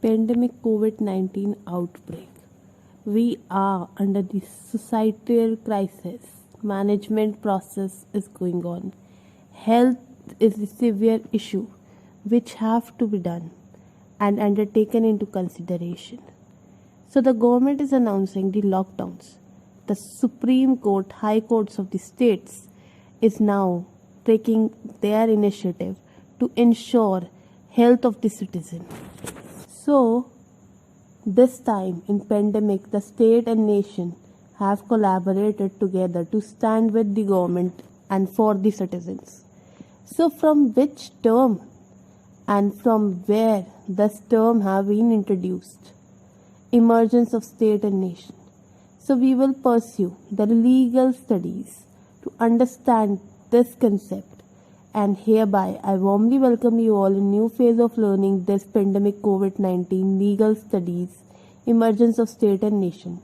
Pandemic COVID-19 outbreak. We are under the societal crisis. Management process is going on. Health is a severe issue which have to be done and undertaken into consideration. So the government is announcing the lockdowns. The Supreme Court, High Courts of the states is now taking their initiative to ensure health of the citizen. So, this time in pandemic, the state and nation have collaborated together to stand with the government and for the citizens. So, from which term and from where this term have been introduced? Emergence of state and nation. So, we will pursue the legal studies to understand this concept. And hereby, I warmly welcome you all in a new phase of learning this pandemic COVID-19 legal studies, emergence of state and nation.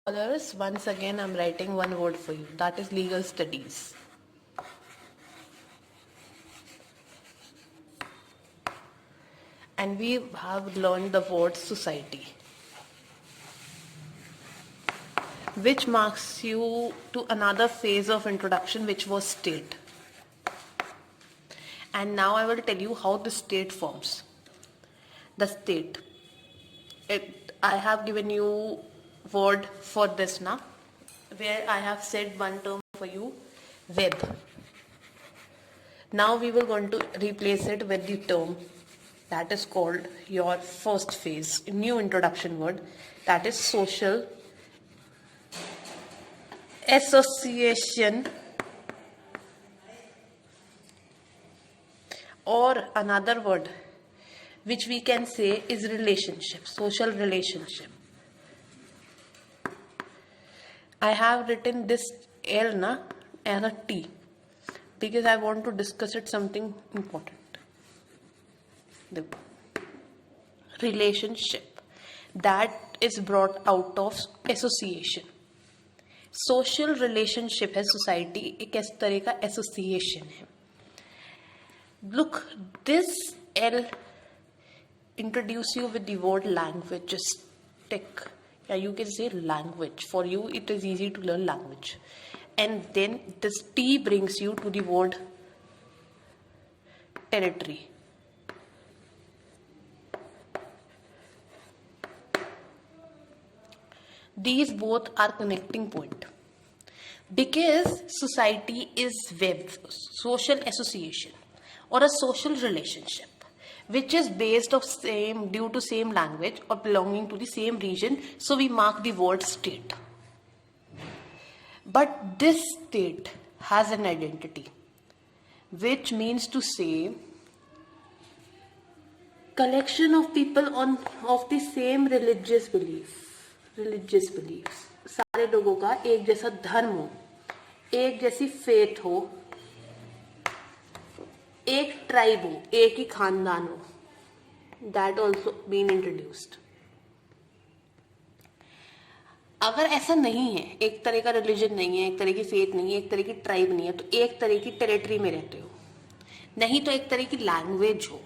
Scholars, once again, I'm writing one word for you. That is legal studies. And we have learned the word society, which marks you to another phase of introduction, which was state. And now I will tell you how the state forms. The state. I have given you word for this now, where I have said one term for you, web. Now we will going to replace it with the term that is called your first phase, new introduction word, that is social association, or another word which we can say is relationship, social relationship. I have written this L na as a T because I want to discuss it something important. The relationship that is brought out of association. Social relationship है society एक इस तरह का association है. Look this I'll introduce you with the word linguistic, या you can say language. For you it is easy to learn language. And then this T brings you to the word territory. These both are connecting point because society is web, social association or a social relationship which is based of same due to same language or belonging to the same region. So we mark the word state. But this state has an identity, which means to say collection of people of the same religious beliefs. सारे लोगों का एक जैसा धर्म हो, एक जैसी faith हो, एक ट्राइब हो, एक ही खानदान हो. That also been introduced. अगर ऐसा नहीं है, एक तरह का रिलीजन नहीं है, एक तरह की फेथ नहीं है, एक तरह की ट्राइब नहीं है, तो एक तरह की टेरिटरी में रहते हो, नहीं तो एक तरह की लैंग्वेज हो,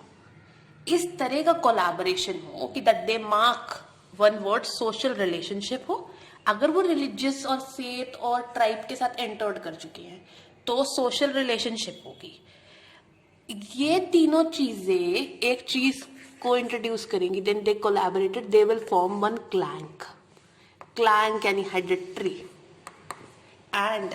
इस तरह का कोलैबोरेशन हो कि that they mark one word social relationship हो. अगर वो रिलीजियस और फेथ और ट्राइब के साथ एंटर्ड कर चुके हैं तो सोशल रिलेशनशिप होगी. ये तीनों चीजें एक चीज को इंट्रोड्यूस करेंगी. Then they collaborated, they will form one clan यानी हेरिडिटरी. एंड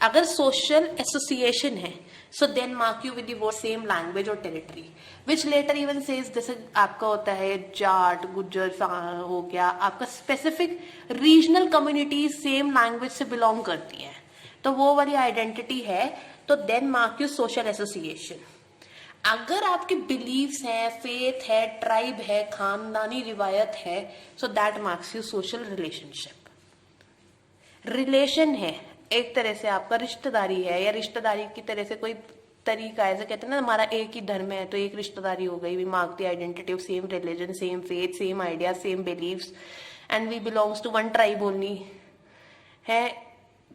अगर सोशल एसोसिएशन है so then mark you with the word same language और territory, which later even says जैसे आपका होता है जाट गुज्जर हो गया, आपका specific regional community same language से बिलोंग करती हैं, तो वो वाली आइडेंटिटी है, तो then mark you social association. अगर आपके बिलीव्स हैं, फेथ है, ट्राइब है, खानदानी रिवायत है, so that marks you social relationship. Relation है एक तरह से आपका रिश्तेदारी है, या रिश्तेदारी की तरह से कोई तरीका, ऐसे कहते हैं ना हमारा एक ही धर्म है तो एक रिश्तेदारी हो गई. We mark the identity of same religion, same faith, same idea, same believes, and we belongs to one tribe only है,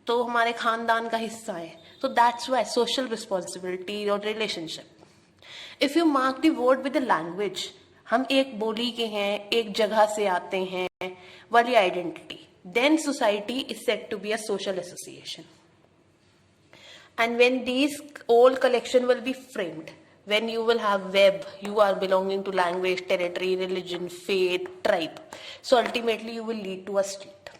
तो हमारे खानदान का हिस्सा है. So that's why social responsibility or relationship. If you mark the word with the language, हम एक बोली के हैं, एक जगह से आते हैं वाली identity, then society is said to be a social association. And when these all collection will be framed, when you will have web, you are belonging to language, territory, religion, faith, tribe. So ultimately you will lead to a state.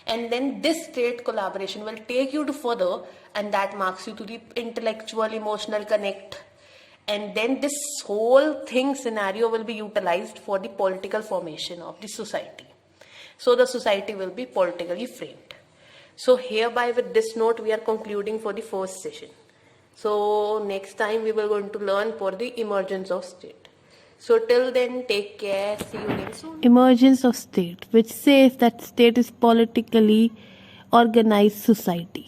And then this state collaboration will take you to further, and that marks you to the intellectual, emotional connect. And then this whole thing scenario will be utilized for the political formation of the society. So the society will be politically framed. So hereby with this note we are concluding for the first session. So next time we will going to learn for the emergence of state. So till then, take care. See you again soon. Emergence of state, which says that state is politically organized society.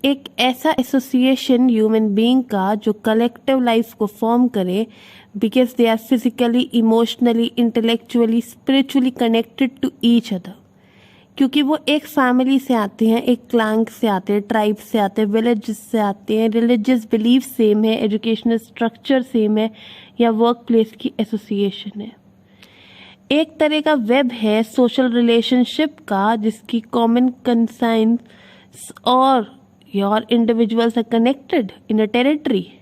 एक ऐसा association human being का जो collective life को form करे because they are physically emotionally intellectually spiritually connected to each other, क्योंकि वो एक family से आते हैं, एक क्लैंक से आते हैं, ट्राइब से आते हैं, विलेजेस से आते हैं, रिलीजियस बिलीफ सेम है, एजुकेशनल स्ट्रक्चर सेम है, या वर्क प्लेस की एसोसिएशन है. एक तरह का वेब है सोशल रिलेशनशिप का जिसकी कॉमन कंसाइंस और your individuals are connected in a territory.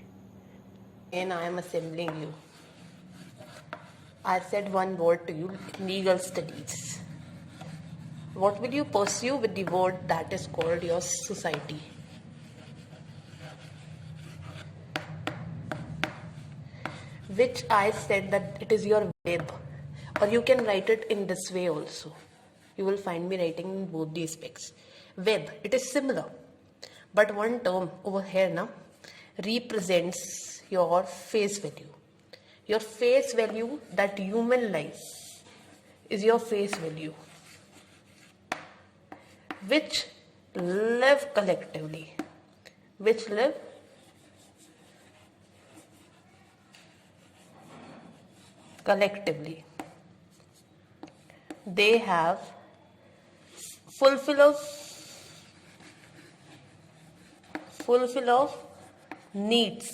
And I am assembling you. I said one word to you, legal studies. What will you pursue with the word that is called your society? Which I said that it is your web, or you can write it in this way also. You will find me writing in both the aspects. Web, it is similar. But one term over here now represents your face value. Your face value, that human life is your face value, which live collectively. Which live collectively. They have fulfill of needs,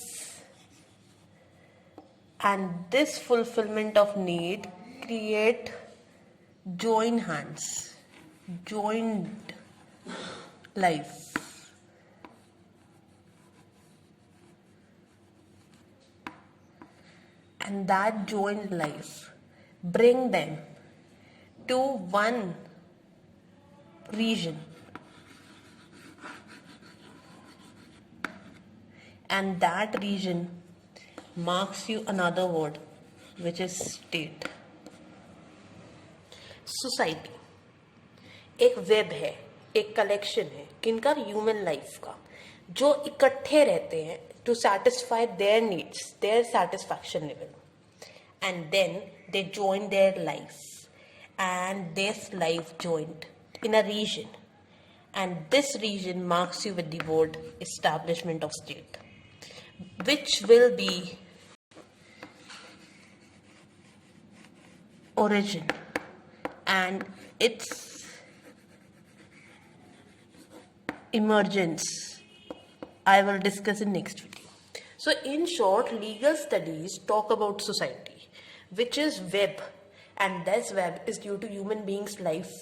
and this fulfillment of need create joined hands, joined life. And that joined life bring them to one region. And that region marks you another word, which is state. Society एक web है, एक collection है किनका, human life का, जो इकट्ठे रहते हैं to satisfy their needs, their satisfaction level, and then they join their life, and this life joined in a region, and this region marks you with the word establishment of state, which will be origin and its emergence I will discuss in next video. So in short, legal studies talk about society, which is web, and this web is due to human beings' life,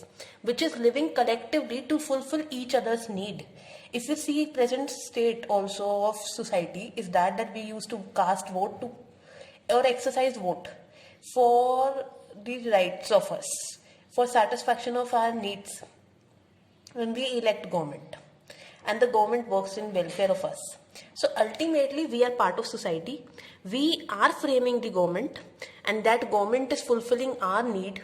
which is living collectively to fulfill each other's need. If you see present state also of society is that we used to cast vote to or exercise vote for the rights of us, for satisfaction of our needs when we elect government, and the government works in welfare of us. So ultimately we are part of society, we are framing the government, and that government is fulfilling our need.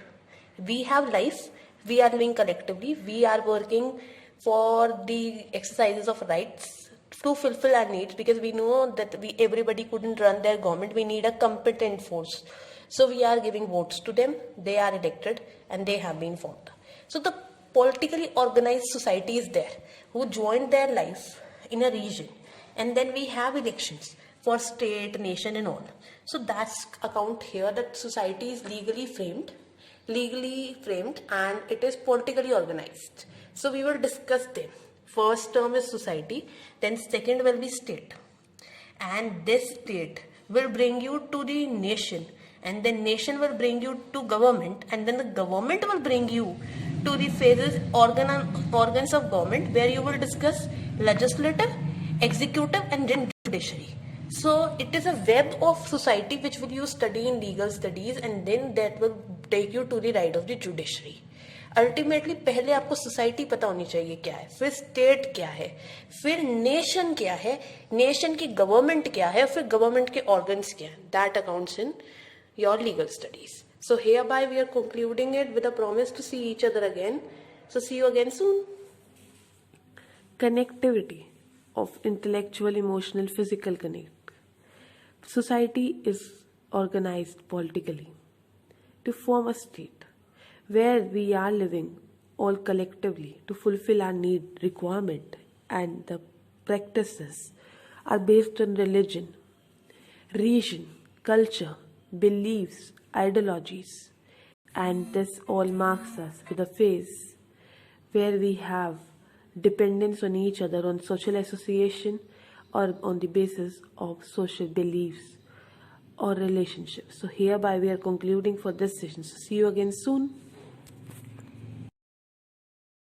We have life, we are living collectively, we are working for the exercises of rights to fulfill our needs, because we know that everybody couldn't run their government, we need a competent force. So we are giving votes to them, they are elected, and they have been formed. So the politically organized society is there, who joined their life in a region, and then we have elections for state, nation and all. So that's account here that society is legally framed and it is politically organized. So we will discuss them. First term is society, then second will be state. And this state will bring you to the nation, and then nation will bring you to government, and then the government will bring you to the phases organs of government, where you will discuss legislative, executive, and then judiciary. So it is a web of society which will you study in legal studies, and then that will take you to the right of the judiciary. Ultimately पहले आपको society पता होनी चाहिए क्या है, फिर state क्या है, फिर नेशन क्या है, नेशन की गवर्नमेंट क्या है, फिर गवर्नमेंट के ऑर्गन्स क्या है. That accounts in your legal studies. So hereby we are concluding it with a promise to see each other again. So see you again soon. Connectivity of intellectual, emotional, physical connect. Society is organized politically to form a state where we are living all collectively to fulfill our need, requirement, and the practices are based on religion, region, culture, beliefs, ideologies, and this all marks us with a phase where we have dependence on each other, on social association, or on the basis of social beliefs or relationships. So hereby we are concluding for this session. So see you again soon.